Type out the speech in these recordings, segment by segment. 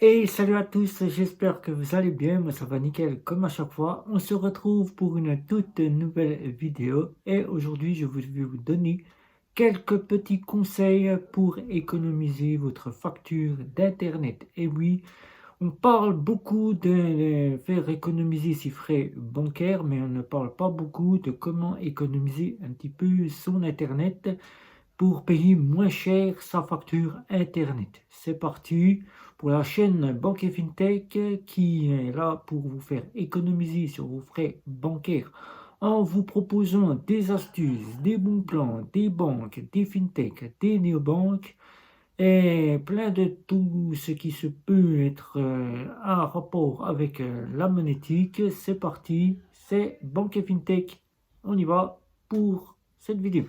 Et salut à tous, j'espère que vous allez bien, moi ça va nickel comme à chaque fois. On se retrouve pour une toute nouvelle vidéo et aujourd'hui je vais vous donner quelques petits conseils pour économiser votre facture d'internet. Et oui, on parle beaucoup de faire économiser ses frais bancaires, mais on ne parle pas beaucoup de comment économiser un petit peu son internet pour payer moins cher sa facture Internet. C'est parti pour la chaîne Banque et FinTech qui est là pour vous faire économiser sur vos frais bancaires en vous proposant des astuces, des bons plans, des banques, des FinTech, des néobanques et plein de tout ce qui se peut être en rapport avec la monétique. C'est parti, c'est Banque et FinTech. On y va pour cette vidéo.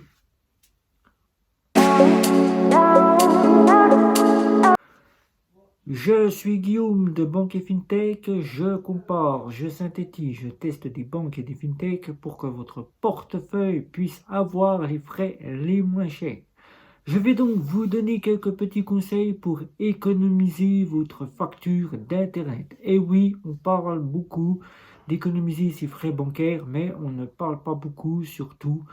Je suis Guillaume de Banque et FinTech, je compare, je synthétise, je teste des banques et des FinTech pour que votre portefeuille puisse avoir les frais les moins chers. Je vais donc vous donner quelques petits conseils pour économiser votre facture d'Internet. Et oui, on parle beaucoup d'économiser ses frais bancaires, mais on ne parle pas beaucoup, surtout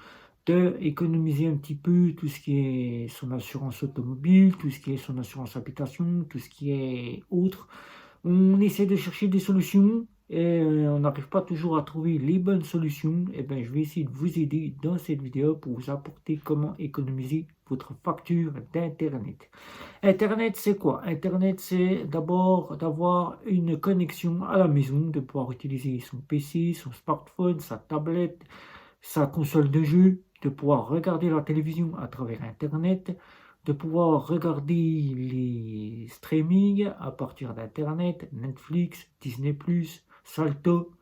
d'économiser un petit peu tout ce qui est son assurance automobile, tout ce qui est son assurance habitation, tout ce qui est autre. On essaie de chercher des solutions et on n'arrive pas toujours à trouver les bonnes solutions. Et bien, je vais essayer de vous aider dans cette vidéo pour vous apporter comment économiser votre facture d'Internet. Internet, c'est quoi? Internet, c'est d'abord d'avoir une connexion à la maison, de pouvoir utiliser son PC, son smartphone, sa tablette, sa console de jeu, de pouvoir regarder la télévision à travers Internet, de pouvoir regarder les streamings à partir d'Internet, Netflix, Disney+, Salto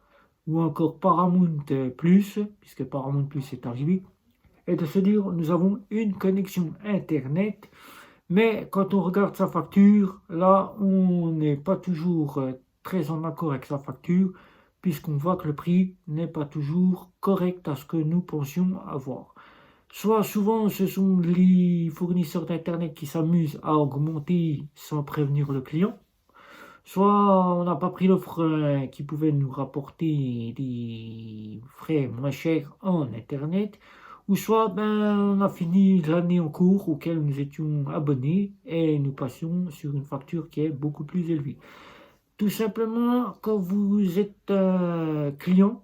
ou encore Paramount+, puisque Paramount+, est arrivé, et de se dire nous avons une connexion Internet, mais quand on regarde sa facture, là on n'est pas toujours très en accord avec sa facture, puisqu'on voit que le prix n'est pas toujours correct à ce que nous pensions avoir. Soit souvent ce sont les fournisseurs d'Internet qui s'amusent à augmenter sans prévenir le client, soit on n'a pas pris l'offre qui pouvait nous rapporter des frais moins chers en Internet, ou soit on a fini l'année en cours auquel nous étions abonnés et nous passions sur une facture qui est beaucoup plus élevée. Tout simplement, quand vous êtes client,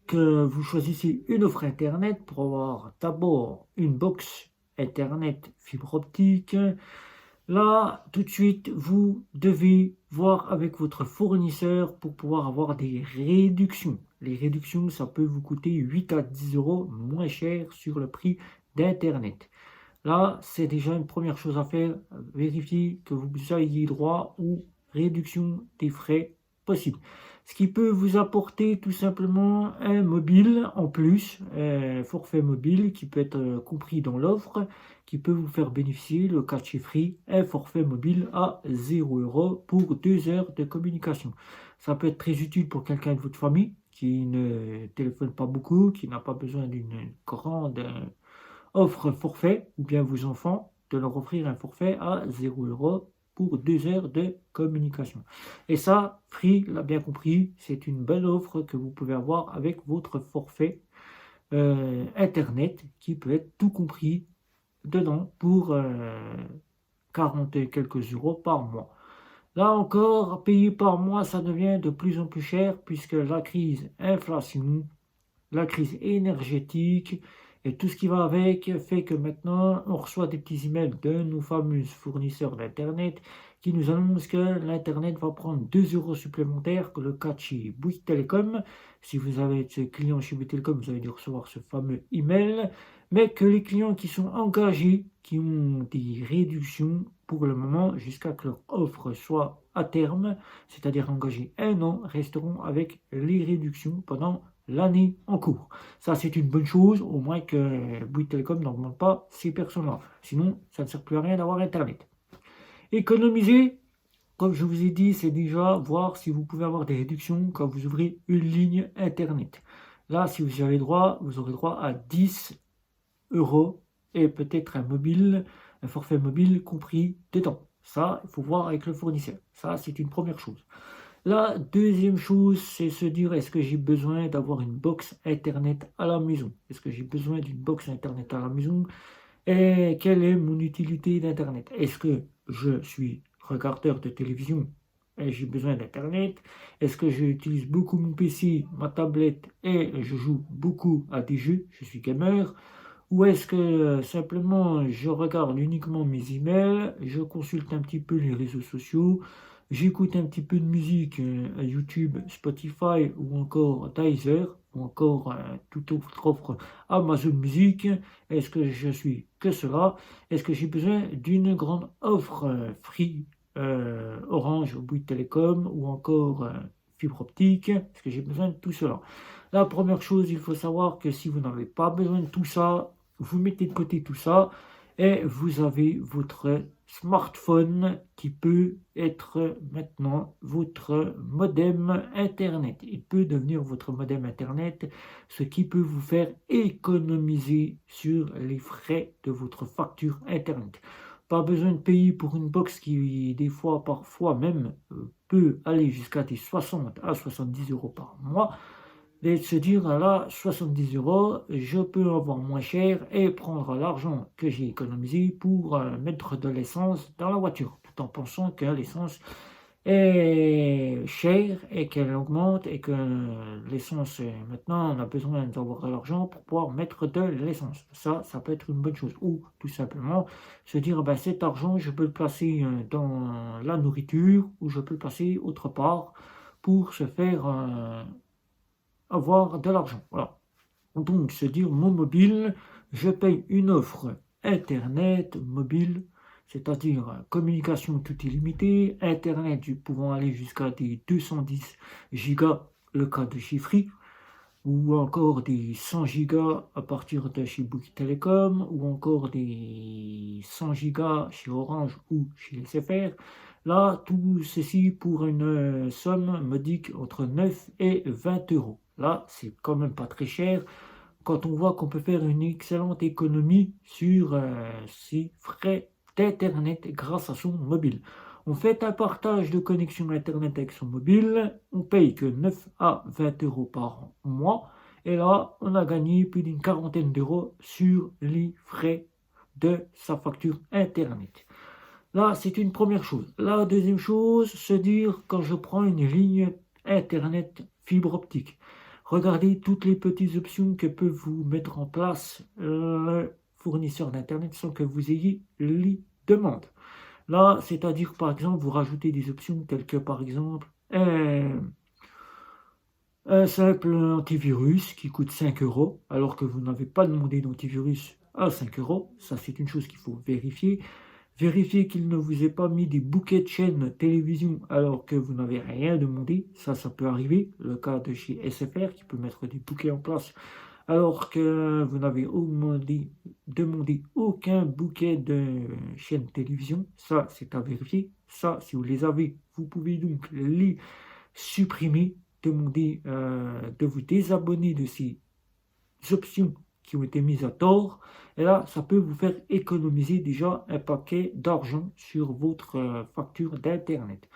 que vous choisissez une offre Internet pour avoir d'abord une box Internet fibre optique, là, tout de suite, vous devez voir avec votre fournisseur pour pouvoir avoir des réductions. Les réductions, ça peut vous coûter 8 à 10 euros moins cher sur le prix d'Internet. Là, c'est déjà une première chose à faire. Vérifiez que vous ayez droit aux réductions des frais possibles. Ce qui peut vous apporter tout simplement un mobile en plus, un forfait mobile qui peut être compris dans l'offre, qui peut vous faire bénéficier, le cas chez Free, un forfait mobile à 0 euros pour 2 heures de communication. Ça peut être très utile pour quelqu'un de votre famille qui ne téléphone pas beaucoup, qui n'a pas besoin d'une grande offre forfait, ou bien vos enfants, de leur offrir un forfait à 0 euros pour 2 heures de communication. Et ça, Free l'a bien compris, c'est une belle offre que vous pouvez avoir avec votre forfait Internet, qui peut être tout compris dedans pour 40 et quelques euros par mois. Là encore, payer par mois, ça devient de plus en plus cher puisque la crise inflation, la crise énergétique et tout ce qui va avec fait que maintenant on reçoit des petits emails de nos fameux fournisseurs d'internet qui nous annoncent que l'internet va prendre 2 euros supplémentaires, que le cas de chez Bouygues Télécom. Si vous avez été client chez Bouygues Télécom, vous avez dû recevoir ce fameux email, mais que les clients qui sont engagés, qui ont des réductions pour le moment jusqu'à que leur offre soit à terme, c'est-à-dire engagés 1 an, resteront avec les réductions pendant l'année en cours. Ça, c'est une bonne chose, au moins que Bouygues Télécom n'augmente pas ces personnes-là. Sinon, ça ne sert plus à rien d'avoir Internet. Économiser, comme je vous ai dit, c'est déjà voir si vous pouvez avoir des réductions quand vous ouvrez une ligne Internet. Là, si vous y avez droit, vous aurez droit à 10 euros et peut-être un forfait mobile compris dedans. Ça, il faut voir avec le fournisseur. Ça, c'est une première chose. La deuxième chose, c'est se dire, est-ce que j'ai besoin d'avoir une box Internet à la maison? Est-ce que j'ai besoin d'une box Internet à la maison? Et quelle est mon utilité d'Internet? Est-ce que je suis regardeur de télévision et j'ai besoin d'Internet? Est-ce que j'utilise beaucoup mon PC, ma tablette et je joue beaucoup à des jeux? Je suis gamer. Ou est-ce que simplement je regarde uniquement mes emails, je consulte un petit peu les réseaux sociaux, j'écoute un petit peu de musique, YouTube, Spotify ou encore Deezer ou encore toute autre offre Amazon Music. Est-ce que je suis que cela? Est-ce que j'ai besoin d'une grande offre Free, Orange, Bouygues Télécom ou encore fibre optique? Est-ce que j'ai besoin de tout cela? La première chose, il faut savoir que si vous n'avez pas besoin de tout ça, vous mettez de côté tout ça et vous avez votre smartphone qui peut être maintenant votre modem Internet. Il peut devenir votre modem Internet, ce qui peut vous faire économiser sur les frais de votre facture Internet. Pas besoin de payer pour une box qui, des fois, parfois même, peut aller jusqu'à des 60 à 70 euros par mois et de se dire, ah là, 70 euros, je peux avoir moins cher et prendre l'argent que j'ai économisé pour mettre de l'essence dans la voiture, tout en pensant que l'essence est chère et qu'elle augmente et que l'essence, maintenant, on a besoin d'avoir de l'argent pour pouvoir mettre de l'essence. Ça peut être une bonne chose. Ou tout simplement se dire, ben, cet argent, je peux le placer dans la nourriture ou je peux le placer autre part pour se faire avoir de l'argent. Voilà. Donc, se dire mon mobile, je paye une offre Internet mobile, c'est-à-dire communication tout illimité, Internet pouvant aller jusqu'à des 210 gigas, le cas de chez Free, ou encore des 100 gigas à partir de chez Bouygues Télécom, ou encore des 100 gigas chez Orange ou chez SFR. Là, tout ceci pour une somme modique entre 9 et 20 euros. Là, c'est quand même pas très cher quand on voit qu'on peut faire une excellente économie sur ses frais d'Internet grâce à son mobile. On fait un partage de connexion Internet avec son mobile, on paye que 9 à 20 euros par mois, et là, on a gagné plus d'une quarantaine d'euros sur les frais de sa facture Internet. Là, c'est une première chose. La deuxième chose, se dire quand je prends une ligne Internet fibre optique. Regardez toutes les petites options que peut vous mettre en place le fournisseur d'Internet sans que vous ayez les demandes. Là, c'est-à-dire par exemple, vous rajoutez des options telles que par exemple un simple antivirus qui coûte 5 euros alors que vous n'avez pas demandé d'antivirus à 5 euros. Ça, c'est une chose qu'il faut vérifier. Vérifiez qu'il ne vous ait pas mis des bouquets de chaînes télévision alors que vous n'avez rien demandé. Ça peut arriver. Le cas de chez SFR qui peut mettre des bouquets en place alors que vous n'avez demandé aucun bouquet de chaînes télévision. Ça, c'est à vérifier. Ça, si vous les avez, vous pouvez donc les supprimer. Demander de vous désabonner de ces options qui ont été mises à tort. Et là, ça peut vous faire économiser déjà un paquet d'argent sur votre facture d'Internet.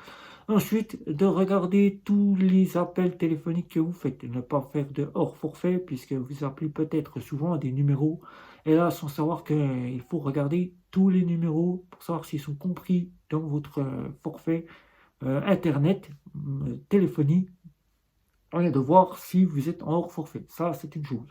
Ensuite, de regarder tous les appels téléphoniques que vous faites. Ne pas faire de hors forfait puisque vous appelez peut-être souvent à des numéros. Et là, sans savoir qu'il faut regarder tous les numéros pour savoir s'ils sont compris dans votre forfait Internet, téléphonie, et de voir si vous êtes en hors forfait. Ça, c'est une chose.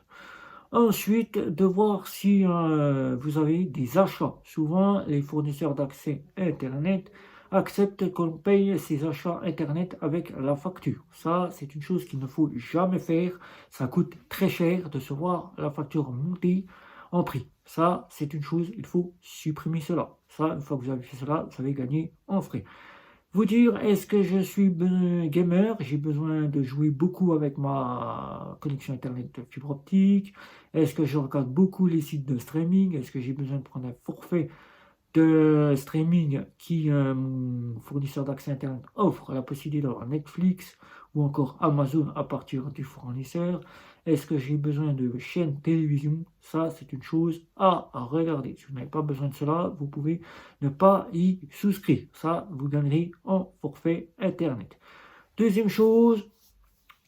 Ensuite, de voir si vous avez des achats. Souvent, les fournisseurs d'accès Internet acceptent qu'on paye ces achats Internet avec la facture. Ça, c'est une chose qu'il ne faut jamais faire. Ça coûte très cher de se voir la facture monter en prix. Ça, c'est une chose, il faut supprimer cela. Ça, une fois que vous avez fait cela, vous avez gagné en frais. Vous dire, est-ce que je suis gamer? J'ai besoin de jouer beaucoup avec ma connexion Internet fibre optique. Est-ce que je regarde beaucoup les sites de streaming? Est-ce que j'ai besoin de prendre un forfait de streaming qui, mon fournisseur d'accès Internet, offre la possibilité d'avoir Netflix ou encore Amazon à partir du fournisseur? est-ce que j'ai besoin de chaîne télévision? Ça, c'est une chose à regarder. Si vous n'avez pas besoin de cela, vous pouvez ne pas y souscrire. Ça, vous gagnerez en forfait Internet. Deuxième chose,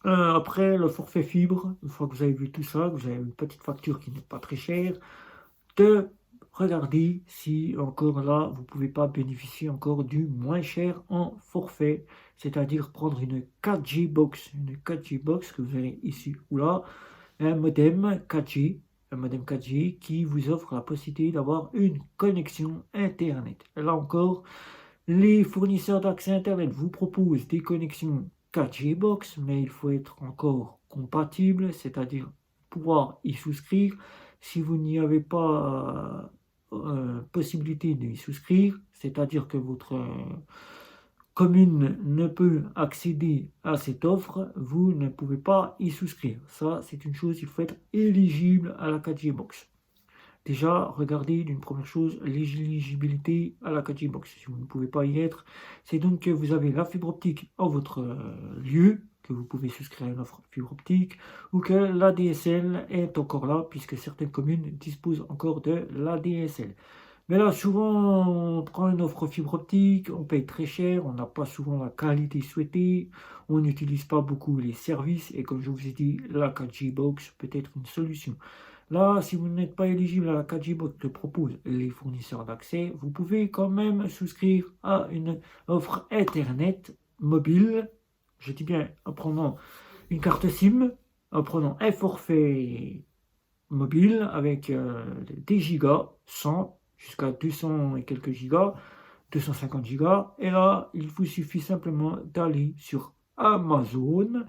après le forfait fibre, une fois que vous avez vu tout ça, que vous avez une petite facture qui n'est pas très chère, de regarder si encore là, vous ne pouvez pas bénéficier encore du moins cher en forfait, c'est-à-dire prendre une 4G box, que vous avez ici ou là, un modem 4G, qui vous offre la possibilité d'avoir une connexion Internet. Là encore, les fournisseurs d'accès Internet vous proposent des connexions 4G box, mais il faut être encore compatible, c'est-à-dire pouvoir y souscrire. Si vous n'y avez pas possibilité d'y souscrire, c'est-à-dire que votre commune ne peut accéder à cette offre, vous ne pouvez pas y souscrire. Ça, c'est une chose, il faut être éligible à la 4G box. Déjà, regardez d'une première chose l'éligibilité à la 4G box. Si vous ne pouvez pas y être, c'est donc que vous avez la fibre optique en votre lieu, que vous pouvez souscrire à une offre fibre optique, ou que l'ADSL est encore là, puisque certaines communes disposent encore de l'ADSL. Mais là, souvent, on prend une offre fibre optique, on paye très cher, on n'a pas souvent la qualité souhaitée, on n'utilise pas beaucoup les services, et comme je vous ai dit, la 4G box peut être une solution. Là, si vous n'êtes pas éligible à la 4G box que proposent les fournisseurs d'accès, vous pouvez quand même souscrire à une offre Internet mobile. Je dis bien en prenant une carte SIM, en prenant un forfait mobile avec des gigas, 100 jusqu'à 200 et quelques gigas, 250 gigas. Et là, il vous suffit simplement d'aller sur Amazon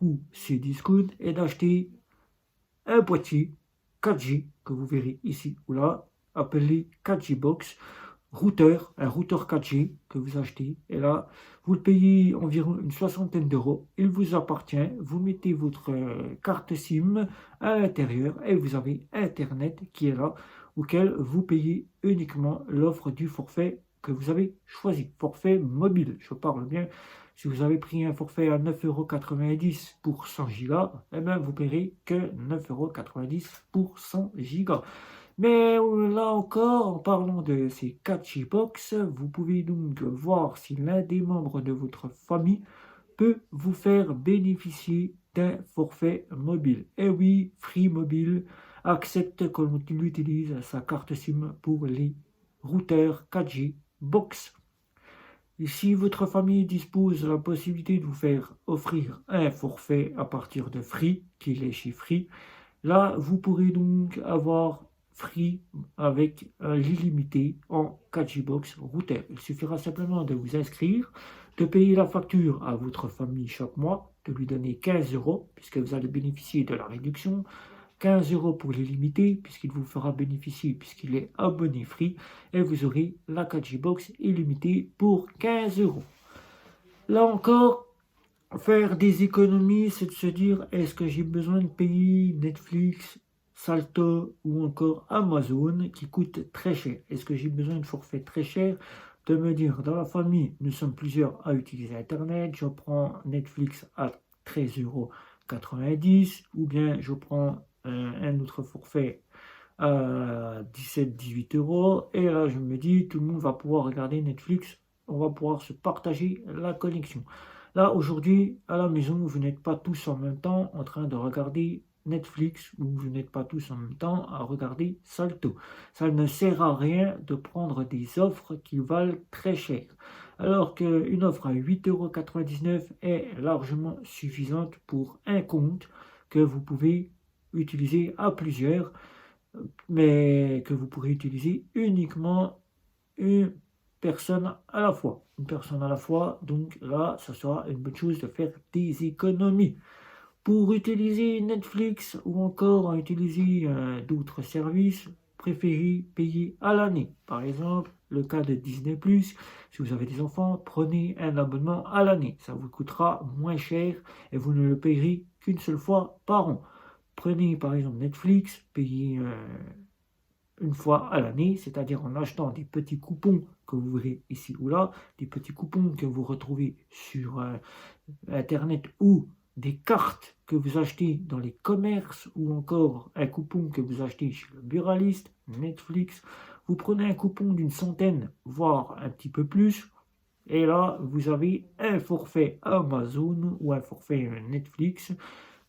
ou Cdiscount et d'acheter un boîtier 4G que vous verrez ici ou là, appelé 4G Box, un routeur 4G que vous achetez, et là, vous le payez environ une soixantaine d'euros, il vous appartient, vous mettez votre carte SIM à l'intérieur et vous avez Internet qui est là, auquel vous payez uniquement l'offre du forfait que vous avez choisi, forfait mobile, je parle bien. Si vous avez pris un forfait à 9,90 € pour 100 gigas, eh bien vous paierez que 9,90 € pour 100 gigas. Mais là encore, en parlant de ces 4G box, vous pouvez donc voir si l'un des membres de votre famille peut vous faire bénéficier d'un forfait mobile. Et oui, Free Mobile accepte que l'on utilise sa carte SIM pour les routeurs 4G box. Et si votre famille dispose de la possibilité de vous faire offrir un forfait à partir de Free, qu'il est chez Free, là, vous pourrez donc avoir Free avec l'illimité en 4G box router. Il suffira simplement de vous inscrire, de payer la facture à votre famille chaque mois, de lui donner 15 euros, puisque vous allez bénéficier de la réduction, 15 euros pour l'illimité, puisqu'il vous fera bénéficier, puisqu'il est abonné Free, et vous aurez la 4G box illimitée pour 15 euros. Là encore, faire des économies, c'est de se dire, est-ce que j'ai besoin de payer Netflix, Salto ou encore Amazon qui coûtent très cher? Est-ce que j'ai besoin de forfait très cher? De me dire, dans la famille, nous sommes plusieurs à utiliser Internet, je prends Netflix à 13,90 € ou bien je prends un autre forfait à 17-18 € et là je me dis, tout le monde va pouvoir regarder Netflix, on va pouvoir se partager la connexion. Là, aujourd'hui, à la maison, vous n'êtes pas tous en même temps en train de regarder Netflix ou vous n'êtes pas tous en même temps à regarder Salto. Ça ne sert à rien de prendre des offres qui valent très cher. Alors qu'une offre à 8,99 € est largement suffisante pour un compte que vous pouvez utiliser à plusieurs, mais que vous pourrez utiliser uniquement une personne à la fois. Une personne à la fois, donc là, ça sera une bonne chose de faire des économies. Pour utiliser Netflix ou encore utiliser d'autres services, préférez payer à l'année. Par exemple, le cas de Disney+, si vous avez des enfants, prenez un abonnement à l'année. Ça vous coûtera moins cher et vous ne le payerez qu'une seule fois par an. Prenez par exemple Netflix, payez une fois à l'année, c'est-à-dire en achetant des petits coupons que vous verrez ici ou là, des petits coupons que vous retrouvez sur Internet ou des cartes que vous achetez dans les commerces ou encore un coupon que vous achetez chez le buraliste, Netflix. Vous prenez un coupon d'une centaine, voire un petit peu plus, et là, vous avez un forfait Amazon ou un forfait Netflix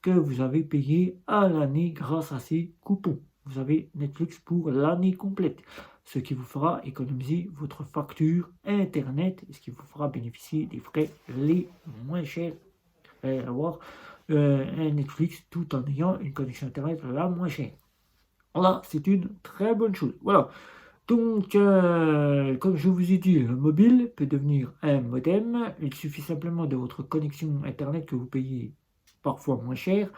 que vous avez payé à l'année grâce à ces coupons. Vous avez Netflix pour l'année complète, ce qui vous fera économiser votre facture Internet, et ce qui vous fera bénéficier des frais les moins chers et avoir un Netflix tout en ayant une connexion Internet la moins chère. Voilà, c'est une très bonne chose. Voilà. Donc, comme je vous ai dit, le mobile peut devenir un modem. Il suffit simplement de votre connexion Internet que vous payez parfois moins cher.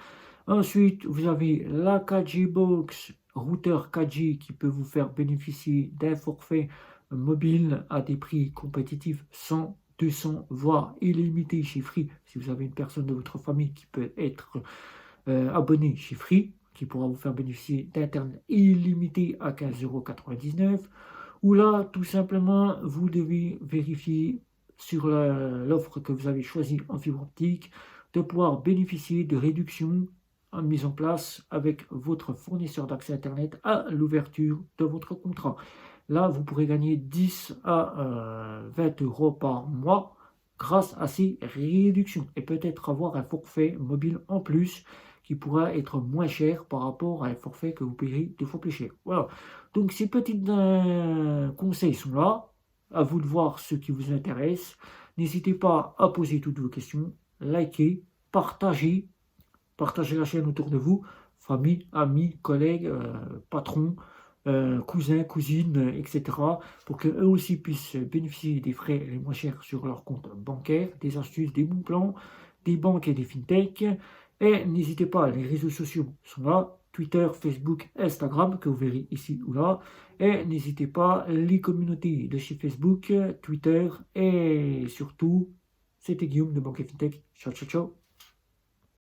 Ensuite, vous avez la 4G Box, routeur 4G qui peut vous faire bénéficier d'un forfait mobile à des prix compétitifs 100, 200, voire illimité chez Free. Si vous avez une personne de votre famille qui peut être abonnée chez Free, qui pourra vous faire bénéficier d'Internet illimité à 15,99 €. Ou là, tout simplement, vous devez vérifier sur l'offre que vous avez choisie en fibre optique de pouvoir bénéficier de réductions mise en place avec votre fournisseur d'accès Internet à l'ouverture de votre contrat. Là, vous pourrez gagner 10 à 20 € par mois grâce à ces réductions et peut-être avoir un forfait mobile en plus qui pourra être moins cher par rapport à un forfait que vous payerez 2 fois plus cher. Voilà. Donc ces petits conseils sont là. À vous de voir ce qui vous intéresse. N'hésitez pas à poser toutes vos questions, likez, partagez la chaîne autour de vous, famille, amis, collègues, patrons, cousins, cousines, etc. pour qu'eux aussi puissent bénéficier des frais les moins chers sur leur compte bancaire, des astuces, des bons plans, des banques et des fintechs. Et n'hésitez pas, les réseaux sociaux sont là, Twitter, Facebook, Instagram, que vous verrez ici ou là. Et n'hésitez pas, les communautés de chez Facebook, Twitter et surtout, c'était Guillaume de Banque et Fintech. Ciao, ciao, ciao.